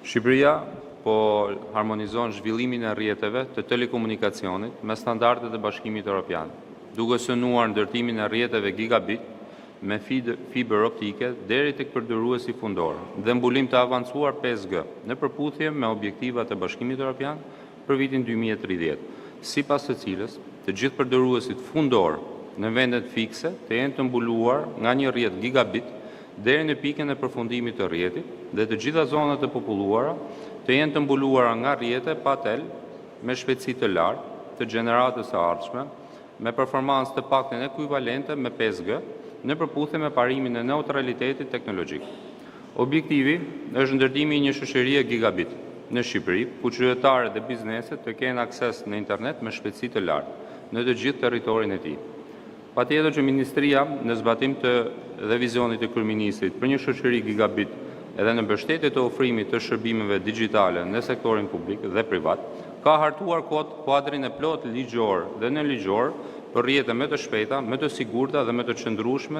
Shqipëria po harmonizon zhvillimin e rrjeteve të telekomunikacionit me standardet e Bashkimit Evropian, duke synuar ndërtimin e rrjeteve gigabit me fiber optike deri tek përdorruesi fundor dhe mbulim të avancuar 5G në përputhje me objektivat e Bashkimit Evropian për vitin 2030, sipas së cilës të gjithë përdorruesit fundor në vendet fikse të jenë të mbuluar nga një rrjet gigabit deri në pikën e përfundimit të rrjetit dhe të gjitha zonat e populluara të jenë të mbuluara nga rrjete pa tel me shpejtësi të lartë të gjeneratës së ardhshme me performancë të paktën ekuivalente me 5G në përputhje me parimin e neutralitetit teknologjik. Objektivi është ndërtimi i një shoqërie gigabit në Shqipëri, ku qytetarët dhe bizneset të kenë akses në internet me shpejtësi të lartë në të gjithë territorin e tij. Patjetër që Ministria, në zbatim të dhe vizionit të Kryeministrit për një shoqëri gigabit edhe në mbështetje të ofrimit të shërbimeve digjitale në sektorin publik dhe privat, ka hartuar kuadrin e plot ligjor dhe nënligjor për rrjete më të shpejta, më të sigurta dhe më të qëndrueshme